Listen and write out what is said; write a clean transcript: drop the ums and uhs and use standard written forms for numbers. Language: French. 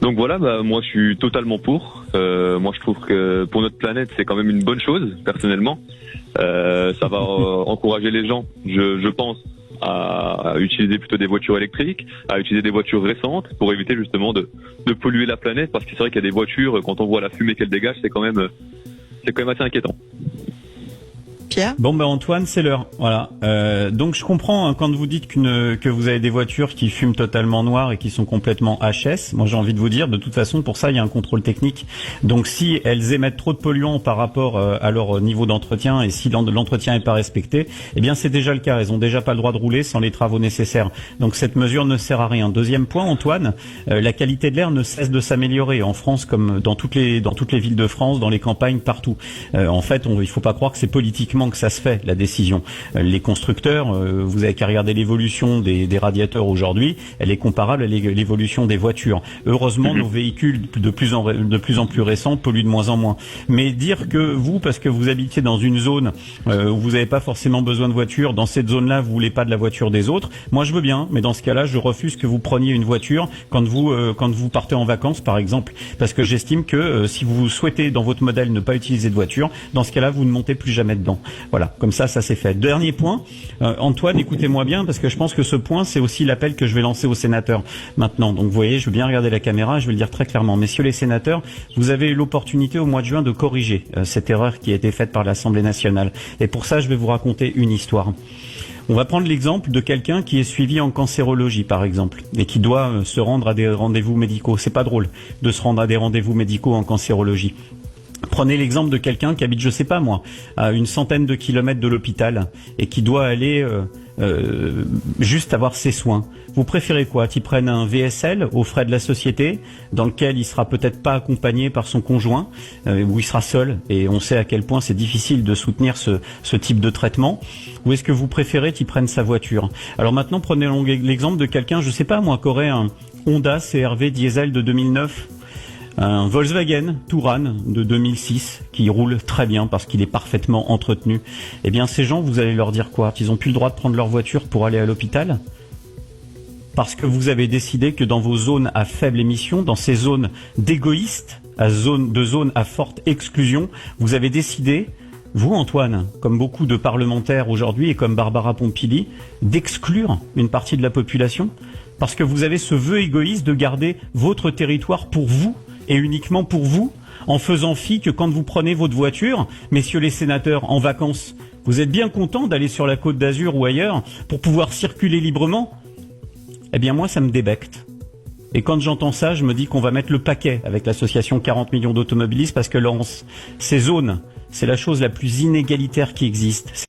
Donc voilà, moi je suis totalement pour. Moi je trouve que pour notre planète c'est quand même une bonne chose, personnellement. Ça va encourager les gens, je pense, à utiliser plutôt des voitures électriques, à utiliser des voitures récentes pour éviter justement de polluer la planète, parce que c'est vrai qu'il y a des voitures, quand on voit la fumée qu'elles dégagent, c'est quand même assez inquiétant. Pierre ? Bon Antoine, c'est l'heure. Voilà. Donc je comprends quand vous dites que vous avez des voitures qui fument totalement noir et qui sont complètement HS. Moi j'ai envie de vous dire, de toute façon pour ça il y a un contrôle technique. Donc si elles émettent trop de polluants par rapport à leur niveau d'entretien, et si l'entretien n'est pas respecté, eh bien c'est déjà le cas. Elles ont déjà pas le droit de rouler sans les travaux nécessaires. Donc cette mesure ne sert à rien. Deuxième point, Antoine, la qualité de l'air ne cesse de s'améliorer en France comme dans toutes les villes de France, dans les campagnes, partout. En fait, il faut pas croire que c'est politiquement que ça se fait, la décision. Les constructeurs, vous avez qu'à regarder l'évolution des radiateurs aujourd'hui, elle est comparable à l'évolution des voitures. Heureusement, nos véhicules de plus en plus récents polluent de moins en moins. Mais dire que vous, parce que vous habitez dans une zone où vous n'avez pas forcément besoin de voiture, dans cette zone-là, vous voulez pas de la voiture des autres, moi je veux bien, mais dans ce cas-là, je refuse que vous preniez une voiture quand vous partez en vacances, par exemple, parce que j'estime que si vous souhaitez dans votre modèle ne pas utiliser de voiture, dans ce cas-là, vous ne montez plus jamais dedans. Voilà, comme ça c'est fait. Dernier point, Antoine, écoutez-moi bien, parce que je pense que ce point, c'est aussi l'appel que je vais lancer aux sénateurs maintenant. Donc vous voyez, je veux bien regarder la caméra, je vais le dire très clairement. Messieurs les sénateurs, vous avez eu l'opportunité au mois de juin de corriger cette erreur qui a été faite par l'Assemblée nationale. Et pour ça, je vais vous raconter une histoire. On va prendre l'exemple de quelqu'un qui est suivi en cancérologie, par exemple, et qui doit se rendre à des rendez-vous médicaux. C'est pas drôle de se rendre à des rendez-vous médicaux en cancérologie. Prenez l'exemple de quelqu'un qui habite, je sais pas moi, à une centaine de kilomètres de l'hôpital et qui doit aller juste avoir ses soins. Vous préférez quoi? Qu'il prenne un VSL aux frais de la société, dans lequel il sera peut-être pas accompagné par son conjoint, où il sera seul, et on sait à quel point c'est difficile de soutenir ce type de traitement, ou est-ce que vous préférez qu'il prenne sa voiture? Alors maintenant, prenez l'exemple de quelqu'un, je sais pas moi, qui aurait un Honda CR-V diesel de 2009, un Volkswagen Touran de 2006 qui roule très bien parce qu'il est parfaitement entretenu. Eh bien, ces gens, vous allez leur dire quoi? Qu'ils n'ont plus le droit de prendre leur voiture pour aller à l'hôpital? Parce que vous avez décidé que dans vos zones à faible émission, dans ces zones d'égoïstes, de zones à forte exclusion, vous avez décidé, vous Antoine, comme beaucoup de parlementaires aujourd'hui et comme Barbara Pompili, d'exclure une partie de la population parce que vous avez ce vœu égoïste de garder votre territoire pour vous et uniquement pour vous, en faisant fi que quand vous prenez votre voiture, messieurs les sénateurs, en vacances, vous êtes bien contents d'aller sur la Côte d'Azur ou ailleurs pour pouvoir circuler librement? Eh bien moi, ça me débecte. Et quand j'entends ça, je me dis qu'on va mettre le paquet avec l'association 40 millions d'automobilistes parce que ces zones, c'est la chose la plus inégalitaire qui existe.